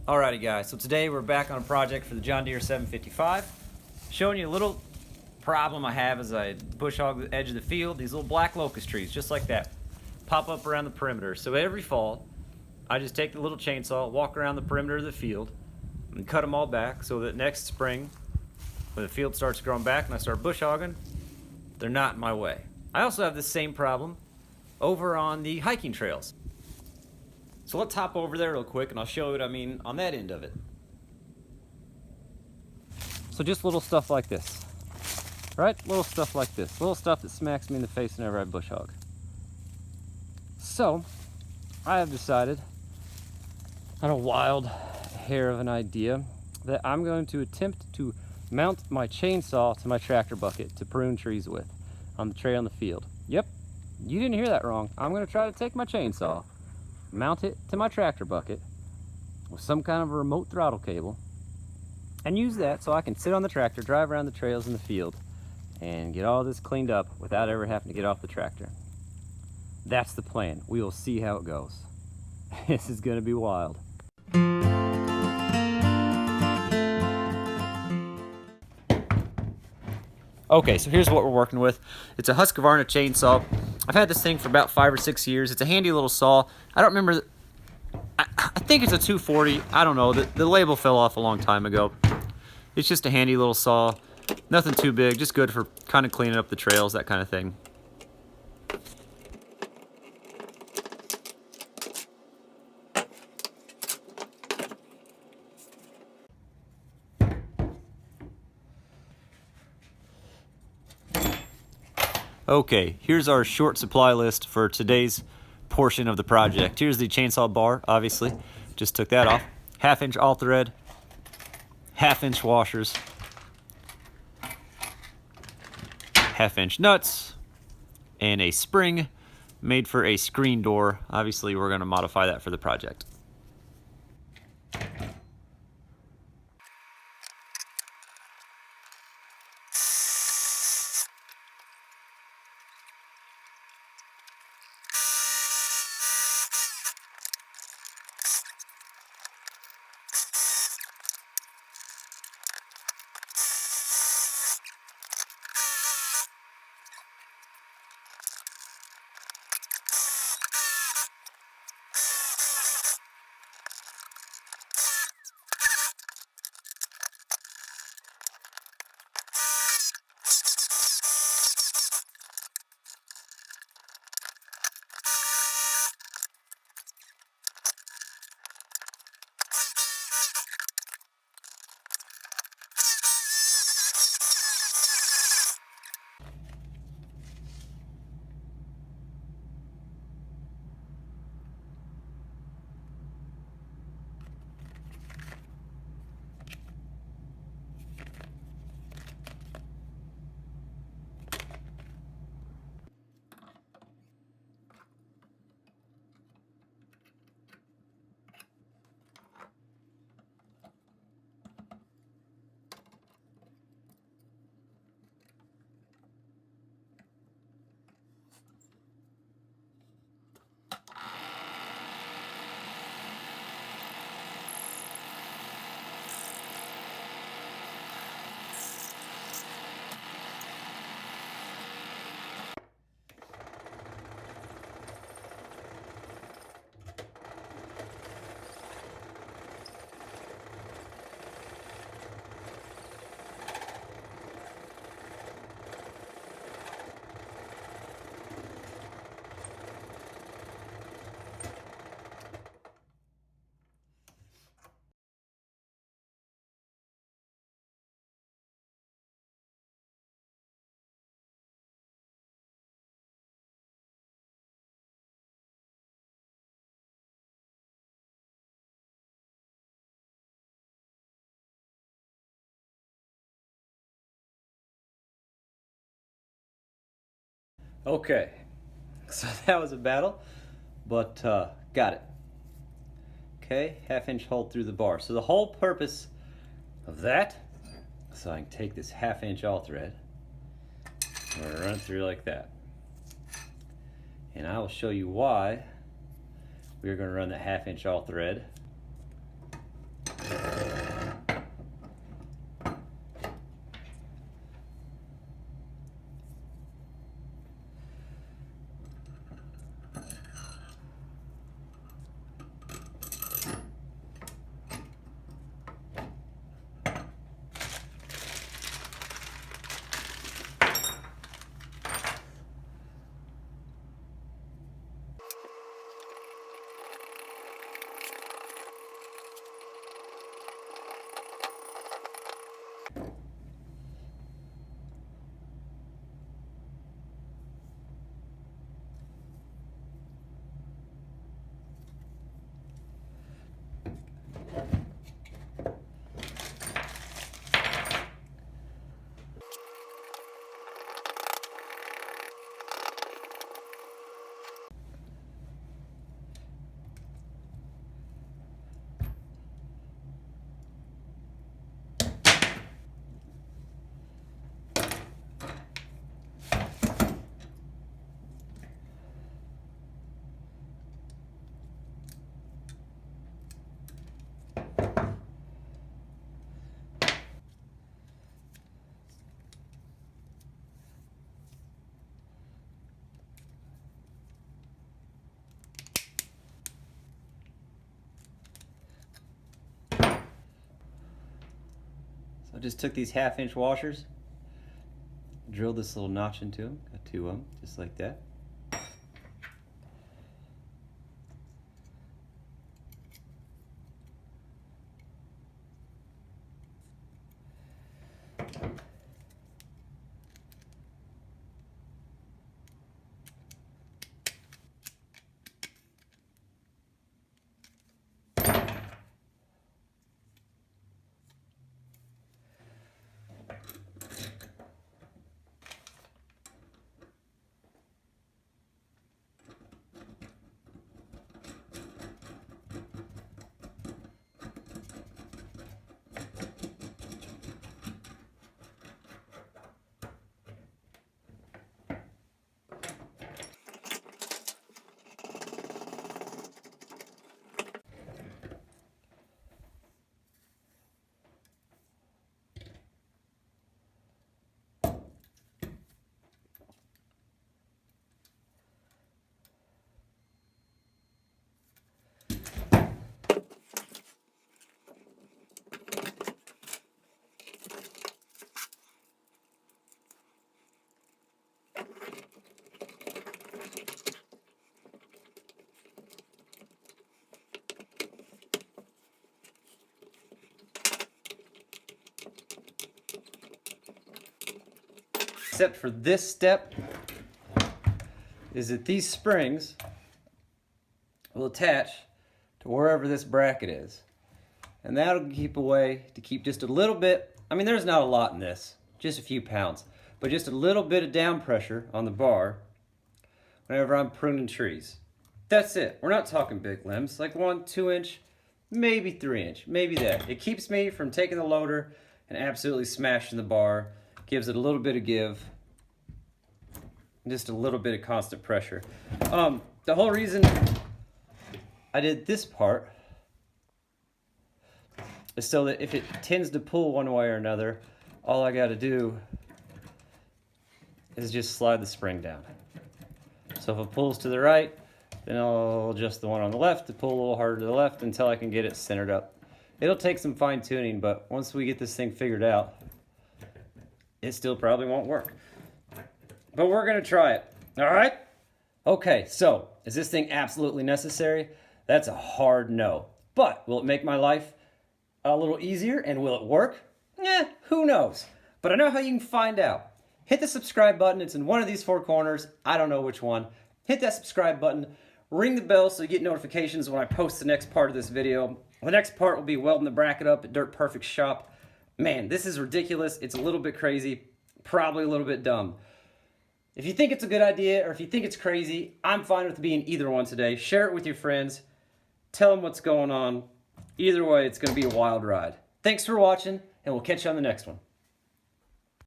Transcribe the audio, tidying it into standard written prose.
Alrighty guys, so today we're back on a project for the John Deere 755. Showing you a little problem I have as I bush hog the edge of the field. These little black locust trees, just like that, pop up around the perimeter. So every fall, I just take the little chainsaw, walk around the perimeter of the field, and cut them all back so that next spring, when the field starts growing back and I start bush hogging, they're not in my way. I also have this same problem over on the hiking trails. So let's hop over there real quick and I'll show you what I mean on that end of it. So just little stuff like this, right? Little stuff like this, little stuff that smacks me in the face whenever I bush hog. So I have decided on a wild hair of an idea that I'm going to attempt to mount my chainsaw to my tractor bucket to prune trees with on the trail in the field. Yep, you didn't hear that wrong. I'm going to try to take my chainsaw, mount it to my tractor bucket with some kind of a remote throttle cable, and use that so I can sit on the tractor, drive around the trails in the field, and get all this cleaned up without ever having to get off the tractor. That's the plan. We will see how it goes. This is going to be wild. Okay, so here's what we're working with. It's a Husqvarna chainsaw. I've had this thing for about 5 or 6 years. It's a handy little saw. I don't remember, I think it's a 240. I don't know, the label fell off a long time ago. It's just a handy little saw. Nothing too big, just good for kind of cleaning up the trails, that kind of thing. Okay, here's our short supply list for today's portion of the project. Here's the chainsaw bar, obviously. Just took that off. 1/2 inch all thread, 1/2 inch washers, 1/2 inch nuts, and a spring made for a screen door. Obviously, we're going to modify that for the project. Okay, so that was a battle, but got it. Okay, 1/2 inch hole through the bar. So the whole purpose of that, so I can take this 1/2 inch all thread, I'm gonna run it through like that. And I will show you why we're gonna run that 1/2 inch all thread just took these 1/2-inch washers, drilled this little notch into them, got 2 of them, just like that. Except for this step, is that these springs will attach to wherever this bracket is. And that'll keep just a little bit, I mean there's not a lot in this, just a few pounds, but just a little bit of down pressure on the bar whenever I'm pruning trees. That's it. We're not talking big limbs, like 1, 2 inch, maybe 3 inch, maybe that. It keeps me from taking the loader and absolutely smashing the bar. Gives it a little bit of give, just a little bit of constant pressure. The whole reason I did this part is so that if it tends to pull one way or another, all I got to do is just slide the spring down. So if it pulls to the right, then I'll adjust the one on the left to pull a little harder to the left until I can get it centered up. It'll take some fine tuning, but once we get this thing figured out, it still probably won't work. But we're gonna try it, all right? Okay, so is this thing absolutely necessary? That's a hard no. But will it make my life a little easier and will it work? Who knows? But I know how you can find out. Hit the subscribe button, it's in one of these 4 corners. I don't know which one. Hit that subscribe button, ring the bell so you get notifications when I post the next part of this video. The next part will be welding the bracket up at Dirt Perfect's shop. Man, this is ridiculous. It's a little bit crazy, probably a little bit dumb. If you think it's a good idea or if you think it's crazy, I'm fine with being either one today. Share it with your friends. Tell them what's going on. Either way, it's going to be a wild ride. Thanks for watching, and we'll catch you on the next one.